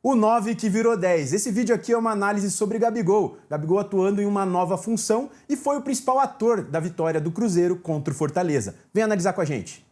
O 9 que virou 10. Esse vídeo aqui é uma análise sobre Gabigol. Gabigol atuando em uma nova função e foi o principal ator da vitória do Cruzeiro contra o Fortaleza. Vem analisar com a gente.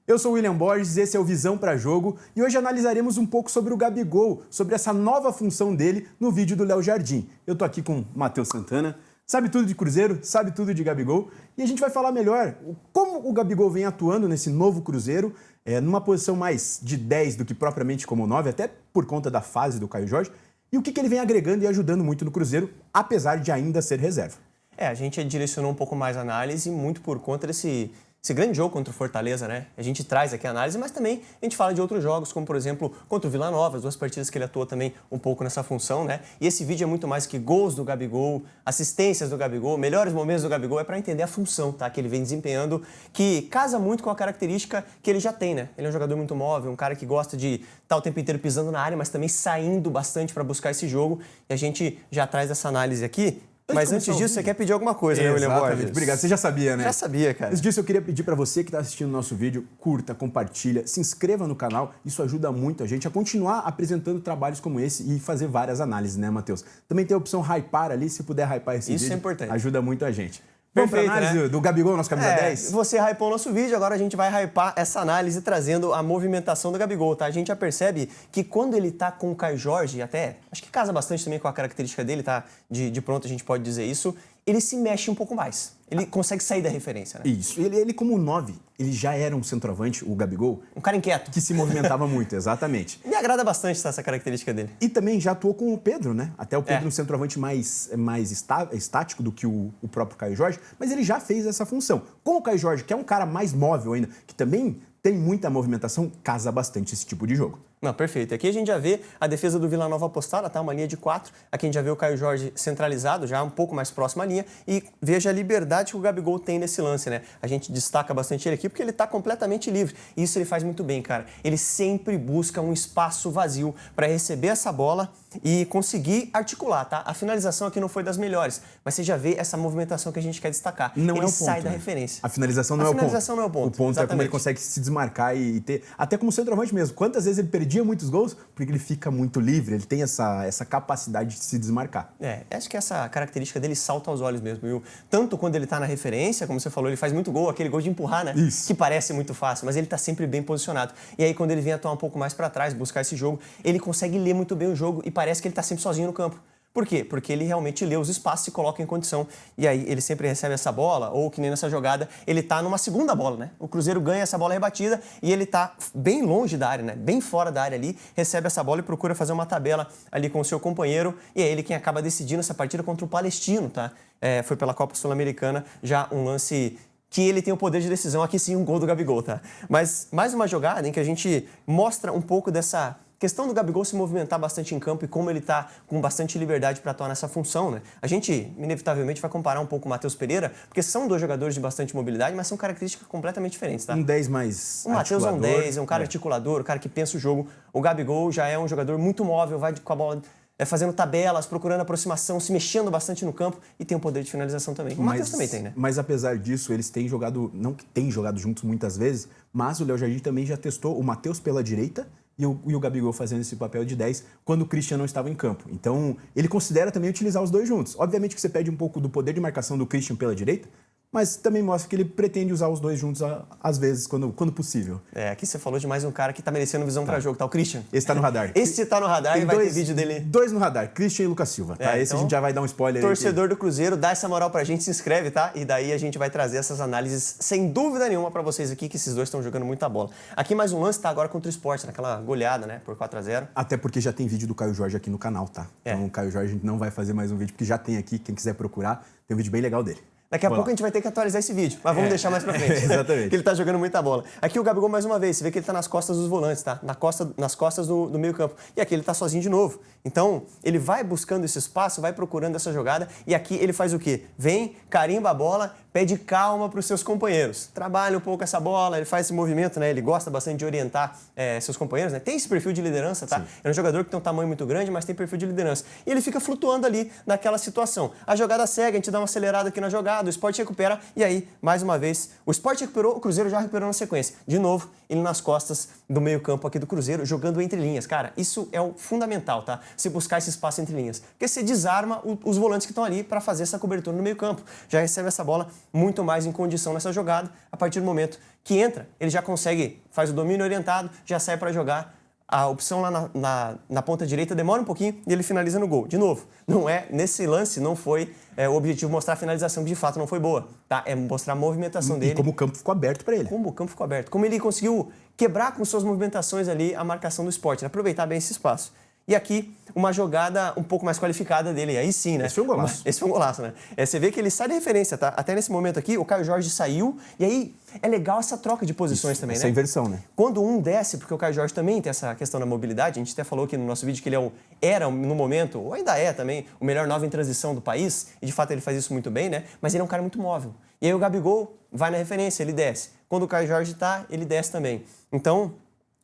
Eu sou o William Borges, esse é o Visão para Jogo e hoje analisaremos um pouco sobre o Gabigol, sobre essa nova função dele no vídeo do Léo Jardim. Eu tô aqui com o Matheus Santana, sabe tudo de Cruzeiro, sabe tudo de Gabigol e a gente vai falar melhor como o Gabigol vem atuando nesse novo Cruzeiro, numa posição mais de 10 do que propriamente como 9, até por conta da fase do Caio Jorge, e o que ele vem agregando e ajudando muito no Cruzeiro, apesar de ainda ser reserva. A gente direcionou um pouco mais a análise muito por conta desse grande jogo contra o Fortaleza, né? A gente traz aqui a análise, mas também a gente fala de outros jogos, como por exemplo contra o Vila Nova, as duas partidas que ele atuou também um pouco nessa função, né? E esse vídeo é muito mais que gols do Gabigol, assistências do Gabigol, melhores momentos do Gabigol, é para entender a função, tá? Que ele vem desempenhando, que casa muito com a característica que ele já tem, né? Ele é um jogador muito móvel, um cara que gosta de estar o tempo inteiro pisando na área, mas também saindo bastante para buscar esse jogo. E a gente já traz essa análise aqui. Mas antes disso, você quer pedir alguma coisa, né, William Borges? Obrigado. Você já sabia, né? Já sabia, cara. Antes disso, eu queria pedir para você que está assistindo o nosso vídeo, curta, compartilha, se inscreva no canal. Isso ajuda muito a gente a continuar apresentando trabalhos como esse e fazer várias análises, né, Matheus? Também tem a opção hypar ali, se puder hypar esse vídeo. Isso é importante. Ajuda muito a gente. Vamos para a análise, né, do Gabigol, nosso camisa 10? Você hypou o nosso vídeo, agora a gente vai hypar essa análise trazendo a movimentação do Gabigol, tá? A gente já percebe que quando ele tá com o Caio Jorge, até, acho que casa bastante também com a característica dele, tá? De pronto a gente pode dizer isso, ele se mexe um pouco mais. Ele consegue sair da referência, né? Isso. Ele como 9, ele já era um centroavante, o Gabigol. Um cara inquieto. Que se movimentava muito, exatamente. Me agrada bastante essa característica dele. E também já atuou com o Pedro, né? Até o Pedro um centroavante mais estático do que o próprio Caio Jorge, mas ele já fez essa função. Com o Caio Jorge, que é um cara mais móvel ainda, que também tem muita movimentação, casa bastante esse tipo de jogo. Não, perfeito. Aqui a gente já vê a defesa do Vila Nova apostada, tá? Uma linha de 4. Aqui a gente já vê o Caio Jorge centralizado, já um pouco mais próximo à linha. E veja a liberdade que o Gabigol tem nesse lance, né? A gente destaca bastante ele aqui porque ele tá completamente livre. E isso ele faz muito bem, cara. Ele sempre busca um espaço vazio para receber essa bola e conseguir articular, tá? A finalização aqui não foi das melhores, mas você já vê essa movimentação que a gente quer destacar. Não ele é o ponto, sai da né? referência. A finalização não é o ponto. A finalização não é o ponto. O ponto exatamente. É como ele consegue se desmarcar e ter... Até como centroavante mesmo. Quantas vezes ele perdia muitos gols? Porque ele fica muito livre, ele tem essa capacidade de se desmarcar. Acho que essa característica dele salta aos olhos mesmo, viu? Tanto quando ele tá na referência, como você falou, ele faz muito gol, aquele gol de empurrar, né? Isso. Que parece muito fácil, mas ele tá sempre bem posicionado. E aí quando ele vem atuar um pouco mais para trás, buscar esse jogo, ele consegue ler muito bem o jogo e parece que ele tá sempre sozinho no campo. Por quê? Porque ele realmente lê os espaços e coloca em condição. E aí ele sempre recebe essa bola, ou que nem nessa jogada, ele tá numa segunda bola, né? O Cruzeiro ganha essa bola rebatida e ele tá bem longe da área, né? Bem fora da área ali, recebe essa bola e procura fazer uma tabela ali com o seu companheiro. E é ele quem acaba decidindo essa partida contra o Palestino, tá? Foi pela Copa Sul-Americana, já um lance que ele tem o poder de decisão. Aqui sim, um gol do Gabigol, tá? Mas mais uma jogada em que a gente mostra um pouco dessa questão do Gabigol se movimentar bastante em campo e como ele está com bastante liberdade para atuar nessa função, né? A gente, inevitavelmente, vai comparar um pouco o Matheus Pereira, porque são dois jogadores de bastante mobilidade, mas são características completamente diferentes, tá? Um 10 mais o Matheus é um 10, é um cara é articulador, um cara que pensa o jogo. O Gabigol já é um jogador muito móvel, vai com a bola fazendo tabelas, procurando aproximação, se mexendo bastante no campo e tem o poder de finalização também. O Matheus também tem, né? Mas apesar disso, eles têm jogado, não que têm jogado juntos muitas vezes, mas o Léo Jardim também já testou o Matheus pela direita e o Gabigol fazendo esse papel de 10 quando o Christian não estava em campo. Então, ele considera também utilizar os dois juntos. Obviamente que você perde um pouco do poder de marcação do Christian pela direita, mas também mostra que ele pretende usar os dois juntos às vezes, quando possível. Aqui você falou de mais um cara que tá merecendo visão para jogo, tá? O Christian. Esse tá no radar. Esse tá no radar e vai ter vídeo dele. Dois no radar, Christian e Lucas Silva, tá? Esse então, a gente já vai dar um spoiler torcedor do Cruzeiro, dá essa moral pra gente, se inscreve, tá? E daí a gente vai trazer essas análises sem dúvida nenhuma pra vocês aqui, que esses dois estão jogando muita bola. Aqui mais um lance, tá? Agora contra o Sport, naquela goleada, né? Por 4-0. Até porque já tem vídeo do Caio Jorge aqui no canal, tá? Então o Caio Jorge a gente não vai fazer mais um vídeo, porque já tem aqui, quem quiser procurar, tem um vídeo bem legal dele. Daqui a pouco a gente vai ter que atualizar esse vídeo, mas vamos deixar mais pra frente. Exatamente. Que ele tá jogando muita bola. Aqui o Gabigol, mais uma vez, você vê que ele tá nas costas dos volantes, tá? Nas costas do meio campo. E aqui ele tá sozinho de novo. Então, ele vai buscando esse espaço, vai procurando essa jogada, e aqui ele faz o quê? Vem, carimba a bola, pede calma para os seus companheiros. Trabalha um pouco essa bola, ele faz esse movimento, né? Ele gosta bastante de orientar seus companheiros, né? Tem esse perfil de liderança, tá? Sim. É um jogador que tem um tamanho muito grande, mas tem perfil de liderança. E ele fica flutuando ali naquela situação. A jogada segue, a gente dá uma acelerada aqui na jogada, o Sport recupera e aí, mais uma vez, o Sport recuperou, o Cruzeiro já recuperou na sequência. De novo, ele nas costas do meio-campo aqui do Cruzeiro, jogando entre linhas. Cara, isso é o fundamental, tá? Você buscar esse espaço entre linhas. Porque você desarma os volantes que estão ali para fazer essa cobertura no meio-campo. Já recebe essa bola muito mais em condição nessa jogada. A partir do momento que entra, ele já consegue, faz o domínio orientado, já sai para jogar. A opção lá na ponta direita demora um pouquinho e ele finaliza no gol. De novo, nesse lance não foi o objetivo mostrar a finalização, que de fato não foi boa, tá? É mostrar a movimentação dele. E como o campo ficou aberto para ele. Como o campo ficou aberto. Como ele conseguiu quebrar com suas movimentações ali a marcação do Sport, né? Aproveitar bem esse espaço. E aqui, uma jogada um pouco mais qualificada dele. Aí sim, né? Esse foi um golaço. Esse foi um golaço, né? Você vê que ele sai de referência, tá? Até nesse momento aqui, o Caio Jorge saiu. E aí, é legal essa troca de posições também, essa né? Essa inversão, né? Quando um desce, porque o Caio Jorge também tem essa questão da mobilidade. A gente até falou aqui no nosso vídeo que ele era, no momento, ou ainda é também, o melhor 9 em transição do país. E, de fato, ele faz isso muito bem, né? Mas ele é um cara muito móvel. E aí, o Gabigol vai na referência, ele desce. Quando o Caio Jorge tá, ele desce também. Então,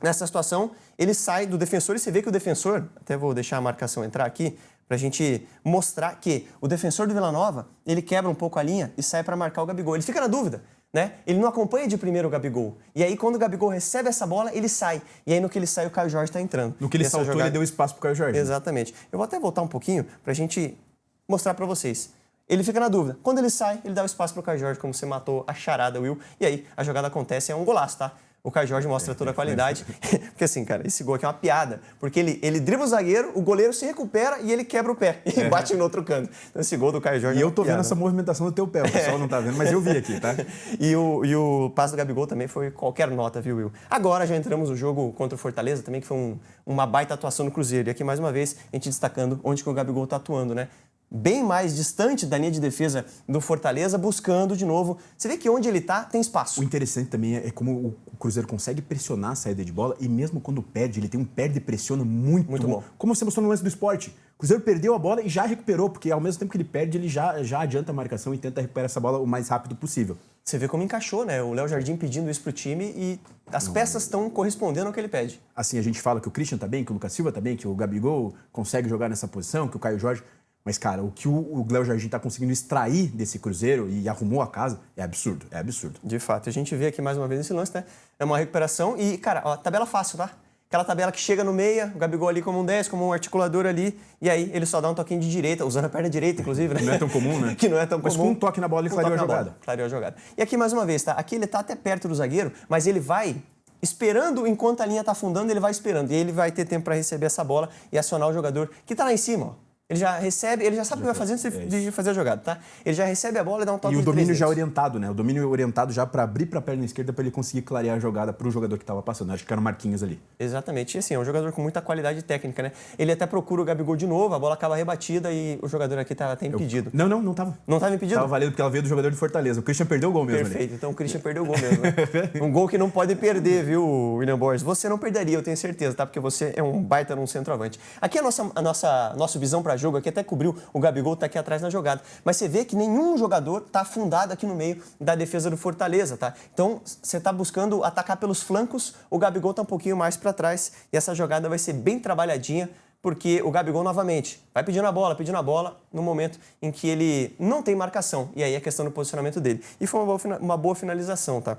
nessa situação, ele sai do defensor e você vê que o defensor, até vou deixar a marcação entrar aqui, para a gente mostrar que o defensor do Vila Nova, ele quebra um pouco a linha e sai para marcar o Gabigol. Ele fica na dúvida, né? Ele não acompanha de primeiro o Gabigol. E aí, quando o Gabigol recebe essa bola, ele sai. E aí, no que ele sai, o Caio Jorge está entrando. No que ele saltou, ele deu espaço para o Caio Jorge. Exatamente. Eu vou até voltar um pouquinho para a gente mostrar para vocês. Ele fica na dúvida. Quando ele sai, ele dá o espaço para o Caio Jorge, como você matou a charada, Will. E aí, a jogada acontece, é um golaço, tá? O Caio Jorge mostra toda a qualidade. Porque assim, cara, esse gol aqui é uma piada. Porque ele dribla o zagueiro, o goleiro se recupera e ele quebra o pé. E bate no outro canto. Então esse gol do Caio Jorge E eu tô vendo essa movimentação do teu pé. O pessoal não tá vendo, mas eu vi aqui, tá? E o passe do Gabigol também foi qualquer nota, viu, Will? Agora já entramos no jogo contra o Fortaleza também, que foi uma baita atuação no Cruzeiro. E aqui, mais uma vez, a gente destacando onde que o Gabigol tá atuando, né? Bem mais distante da linha de defesa do Fortaleza, buscando de novo. Você vê que onde ele tá, tem espaço. O interessante também é como o Cruzeiro consegue pressionar a saída de bola e mesmo quando perde, ele tem um perde e pressiona muito bom. Como você mostrou no lance do Sport. O Cruzeiro perdeu a bola e já recuperou, porque ao mesmo tempo que ele perde, ele já adianta a marcação e tenta recuperar essa bola o mais rápido possível. Você vê como encaixou, né? O Léo Jardim pedindo isso pro time e as peças estão correspondendo ao que ele pede. Assim, a gente fala que o Christian tá bem, que o Lucas Silva tá bem, que o Gabigol consegue jogar nessa posição, que o Caio Jorge... Mas, cara, o que o Léo Jardim está conseguindo extrair desse Cruzeiro e arrumou a casa é absurdo, é absurdo. De fato, a gente vê aqui mais uma vez esse lance, né? É uma recuperação e, cara, ó, tabela fácil, tá? Aquela tabela que chega no meia, o Gabigol ali como um 10, como um articulador ali, e aí ele só dá um toquinho de direita, usando a perna direita, inclusive, né? Não é tão comum, né? Que não é tão comum. Mas com um toque na bola ele clareou a jogada. Clareou a jogada. E aqui mais uma vez, tá? Aqui ele tá até perto do zagueiro, mas ele vai esperando enquanto a linha tá afundando, ele vai esperando. E ele vai ter tempo para receber essa bola e acionar o jogador que tá lá em cima, ó. Ele já recebe, ele já sabe o que vai fazer antes de fazer a jogada, tá? Ele já recebe a bola e dá um toque de 3 E o domínio já dedos. orientado, né? O domínio orientado já para abrir para a perna esquerda para ele conseguir clarear a jogada para o jogador que estava passando. Acho que era o Marquinhos ali. Exatamente. E assim, é um jogador com muita qualidade técnica, né? Ele até procura o Gabigol de novo, a bola acaba rebatida e o jogador aqui tá até impedido. Não tava. Não tava impedido? Tava valendo porque ela veio do jogador de Fortaleza. O Christian perdeu o gol mesmo. Perfeito. Ali. Então o Christian perdeu o gol mesmo, né? Um gol que não pode perder, viu, William Borges? Você não perderia, eu tenho certeza, tá? Porque você é um baita num centroavante. Aqui a nossa visão para jogo aqui até cobriu. O Gabigol tá aqui atrás na jogada. Mas você vê que nenhum jogador tá afundado aqui no meio da defesa do Fortaleza, tá? Então, você tá buscando atacar pelos flancos, o Gabigol tá um pouquinho mais para trás e essa jogada vai ser bem trabalhadinha, porque o Gabigol, novamente, vai pedindo a bola, no momento em que ele não tem marcação. E aí é questão do posicionamento dele. E foi uma boa finalização, tá?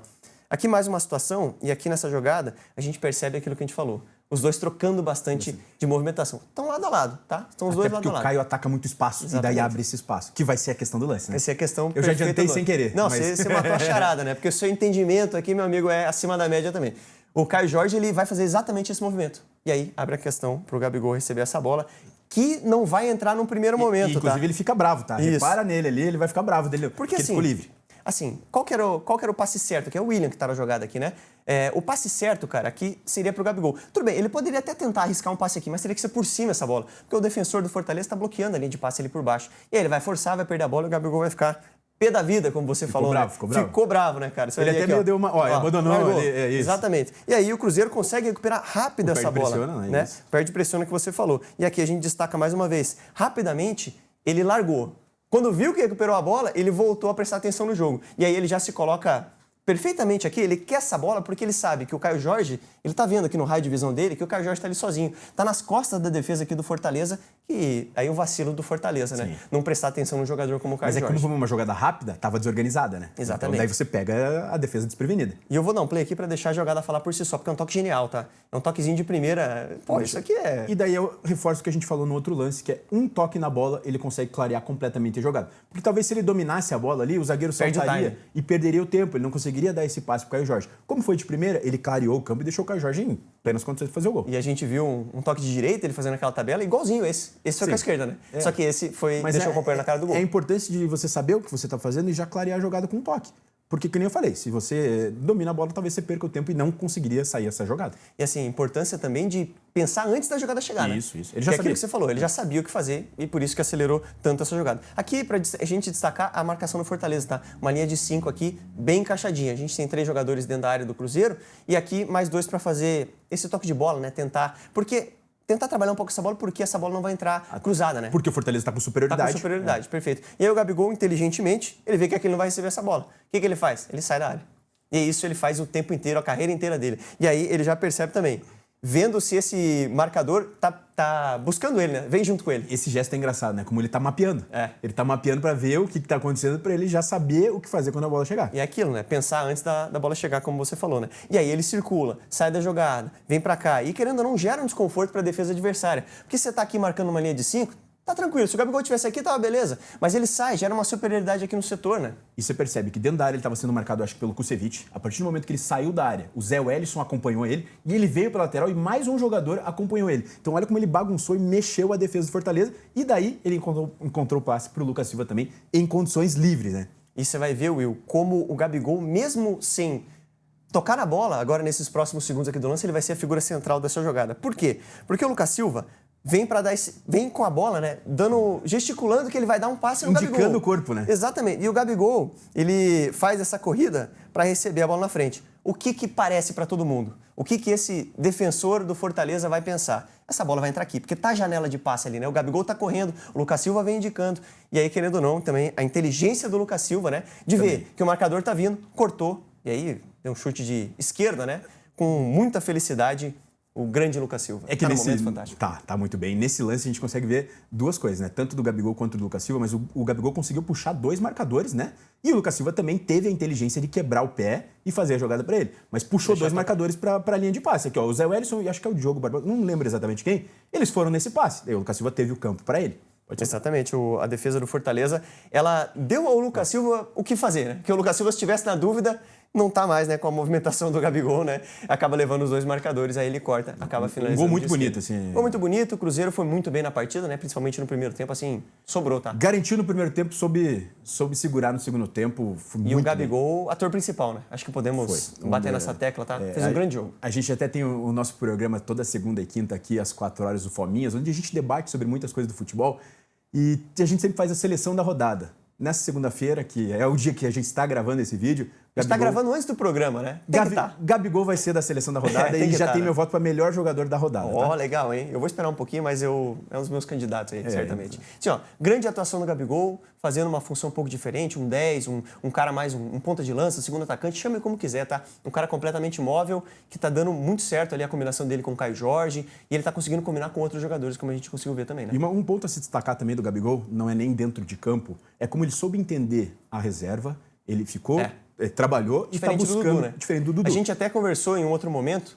Aqui mais uma situação, e aqui nessa jogada, a gente percebe aquilo que a gente falou. Os dois trocando bastante de movimentação. Estão lado a lado, tá? Estão os dois lado a lado. Porque o Caio ataca muito espaço. Exatamente. E daí abre esse espaço. Que vai ser a questão do lance, né? Essa é a questão. Eu já adiantei sem querer. Não, você matou a charada, né? Porque o seu entendimento aqui, meu amigo, é acima da média também. O Caio Jorge, ele vai fazer exatamente esse movimento. E aí, abre a questão pro Gabigol receber essa bola, que não vai entrar num primeiro momento, inclusive, tá? ele fica bravo, tá? Isso. Repara nele ali, ele vai ficar bravo dele. Porque assim, ele ficou livre. Assim, qual que era o passe certo? Que é o William que tá na jogada aqui, né? O passe certo, cara, aqui seria pro Gabigol. Tudo bem, ele poderia até tentar arriscar um passe aqui, mas teria que ser por cima essa bola. Porque o defensor do Fortaleza tá bloqueando a linha de passe ali por baixo. E aí ele vai forçar, vai perder a bola e o Gabigol vai ficar pé da vida, como você falou, bravo, né? Ficou bravo, né, cara? Ele até meio deu uma... Ó, abandonou ali, é isso. Exatamente. E aí o Cruzeiro consegue recuperar rápido essa bola. Pressiona, né? Isso. Perde pressiona que você falou. E aqui a gente destaca mais uma vez. Rapidamente, ele largou. Quando viu que recuperou a bola, ele voltou a prestar atenção no jogo. E aí ele já se coloca perfeitamente aqui, ele quer essa bola porque ele sabe que o Caio Jorge, ele tá vendo aqui no raio de visão dele que o Caio Jorge tá ali sozinho. Tá nas costas da defesa aqui do Fortaleza, e aí o vacilo do Fortaleza, né? Não prestar atenção num jogador como o Caio Jorge. Mas como foi uma jogada rápida, tava desorganizada, né? Exatamente. Então daí você pega a defesa desprevenida. E eu vou dar um play aqui pra deixar a jogada falar por si só, porque é um toque genial, tá? É um toquezinho de primeira. Pô, isso aqui é... E daí eu reforço o que a gente falou no outro lance, que é um toque na bola, ele consegue clarear completamente a jogada. Porque talvez se ele dominasse a bola ali, o zagueiro Perde o saltaria time. e perderia o tempo, ele não conseguiria dar esse passe pro Caio Jorge. Como foi de primeira, ele clareou o campo e deixou o Caio Jorge em plenas condições de fazer o gol. E a gente viu um toque de direita, ele fazendo aquela tabela, igualzinho esse. Esse foi com a esquerda, né? Só que esse foi deixou o companheiro na cara do gol. É importante de você saber o que você está fazendo e já clarear a jogada com um toque. Porque, que nem eu falei, se você domina a bola, talvez você perca o tempo e não conseguiria sair essa jogada. E assim, a importância também de pensar antes da jogada chegar, né? Isso. Ele já que é sabia. aquilo que você falou, ele já sabia o que fazer e por isso que acelerou tanto essa jogada. Aqui, pra a gente destacar a marcação do Fortaleza, tá? Uma linha de 5 aqui, bem encaixadinha. A gente tem 3 jogadores dentro da área do Cruzeiro e aqui mais 2 para fazer esse toque de bola, né? Tentar trabalhar um pouco essa bola, porque essa bola não vai entrar cruzada, né? Porque o Fortaleza está com superioridade. Tá com superioridade, perfeito. E aí o Gabigol, inteligentemente, ele vê que aqui ele não vai receber essa bola. O que ele faz? Ele sai da área. E isso ele faz o tempo inteiro, a carreira inteira dele. E aí ele já percebe também, vendo se esse marcador tá buscando ele, né? Vem junto com ele. Esse gesto é engraçado, né? Como ele tá mapeando. É. Ele tá mapeando para ver o que tá acontecendo, para ele já saber o que fazer quando a bola chegar. E é aquilo, né? Pensar antes da bola chegar, como você falou, né? E aí ele circula, sai da jogada, vem pra cá. E querendo ou não, gera um desconforto pra defesa adversária. Porque você tá aqui marcando uma linha de 5, tá tranquilo. Se o Gabigol tivesse aqui, tava beleza. Mas ele sai, gera uma superioridade aqui no setor, né? E você percebe que dentro da área ele estava sendo marcado, acho que pelo Kusevich. A partir do momento que ele saiu da área, o Zé Wellison acompanhou ele e ele veio para lateral e mais um jogador acompanhou ele. Então olha como ele bagunçou e mexeu a defesa do Fortaleza. E daí ele encontrou o passe para o Lucas Silva também em condições livres, né? E você vai ver, Will, como o Gabigol, mesmo sem tocar na bola, agora nesses próximos segundos aqui do lance, ele vai ser a figura central dessa jogada. Por quê? Porque o Lucas Silva vem com a bola, né? Gesticulando que ele vai dar um passe no Gabigol. Indicando o corpo, né? Exatamente. E o Gabigol, ele faz essa corrida para receber a bola na frente. O que parece para todo mundo? O que esse defensor do Fortaleza vai pensar? Essa bola vai entrar aqui, porque tá a janela de passe ali, né? O Gabigol tá correndo, o Lucas Silva vem indicando. E aí, querendo ou não, também a inteligência do Lucas Silva, né? De ver que o marcador tá vindo, cortou. E aí, deu um chute de esquerda, né? Com muita felicidade, o grande Lucas Silva. É que nesse momento fantástico. Tá muito bem. Nesse lance a gente consegue ver duas coisas, né? Tanto do Gabigol quanto do Lucas Silva, mas o Gabigol conseguiu puxar 2 marcadores, né? E o Lucas Silva também teve a inteligência de quebrar o pé e fazer a jogada para ele. Mas puxou 2 marcadores para a linha de passe. Aqui, ó, o Zé Wellison e acho que é o Diogo Barbosa, não lembro exatamente quem, eles foram nesse passe. Daí o Lucas Silva teve o campo para ele. Exatamente, a defesa do Fortaleza, ela deu ao Lucas Silva o que fazer, né? Que o Lucas Silva, se estivesse na dúvida, não tá mais, né, com a movimentação do Gabigol, né? Acaba levando os 2 marcadores, aí ele corta, acaba finalizando. Um gol muito bonito, assim. Gol muito bonito, o Cruzeiro foi muito bem na partida, né? Principalmente no primeiro tempo, assim, sobrou, tá? Garantiu no primeiro tempo, soube segurar no segundo tempo. E o Gabigol, ator principal, né? Acho que podemos bater nessa tecla, tá? Fez um grande jogo. A gente até tem o nosso programa toda segunda e quinta aqui, às 4 horas do Fominhas, onde a gente debate sobre muitas coisas do futebol. E a gente sempre faz a seleção da rodada. Nessa segunda-feira, que é o dia que a gente está gravando esse vídeo... A gente está gravando antes do programa, né? Gabigol vai ser da seleção da rodada e já tem meu voto para melhor jogador da rodada. Ó, legal, hein? Eu vou esperar um pouquinho, mas é um dos meus candidatos aí, certamente. Sim, ó, grande atuação do Gabigol, fazendo uma função um pouco diferente, um 10, um cara mais um ponta de lança, segundo atacante, chame como quiser, tá? Um cara completamente móvel, que tá dando muito certo ali a combinação dele com o Caio Jorge, e ele tá conseguindo combinar com outros jogadores, como a gente conseguiu ver também, né? E um ponto a se destacar também do Gabigol, não é nem dentro de campo, é como ele soube entender a reserva, ele ficou... trabalhou e está buscando. Do Dudu, né? Diferente do Dudu. A gente até conversou em um outro momento,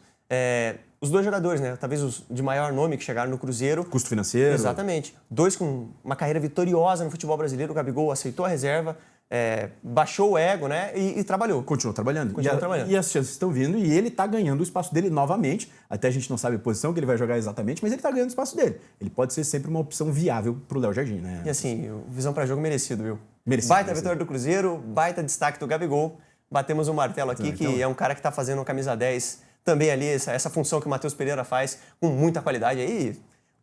os 2 jogadores, né? Talvez os de maior nome que chegaram no Cruzeiro. Custo financeiro. Exatamente. 2 com uma carreira vitoriosa no futebol brasileiro. O Gabigol aceitou a reserva, baixou o ego, né? E trabalhou. Continuou trabalhando. Trabalhando. E as chances estão vindo e ele está ganhando o espaço dele novamente. Até a gente não sabe a posição que ele vai jogar exatamente, mas ele está ganhando o espaço dele. Ele pode ser sempre uma opção viável para o Léo Jardim, né? E assim, visão para jogo merecido, viu? Merecido. Baita vitória do Cruzeiro, baita destaque do Gabigol. Batemos um martelo aqui, que é um cara que está fazendo uma camisa 10 também ali, essa função que o Matheus Pereira faz com muita qualidade. Aí,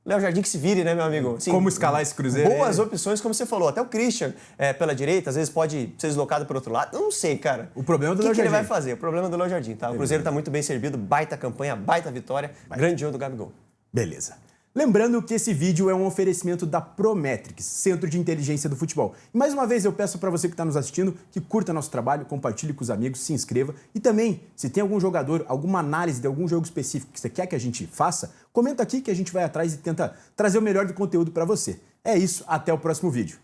Léo Jardim que se vire, né, meu amigo? Sim, como escalar esse Cruzeiro? Boas opções, como você falou. Até o Christian pela direita, às vezes pode ser deslocado para outro lado. Eu não sei, cara. O problema do Léo Jardim. O que ele vai Jardim. fazer? O problema do Léo Jardim, tá? O Cruzeiro está muito bem servido, baita campanha, baita vitória, grande jogo do Gabigol. Beleza. Lembrando que esse vídeo é um oferecimento da Prometrics, Centro de Inteligência do Futebol. E mais uma vez eu peço para você que está nos assistindo que curta nosso trabalho, compartilhe com os amigos, se inscreva. E também, se tem algum jogador, alguma análise de algum jogo específico que você quer que a gente faça, comenta aqui que a gente vai atrás e tenta trazer o melhor do conteúdo para você. É isso, até o próximo vídeo.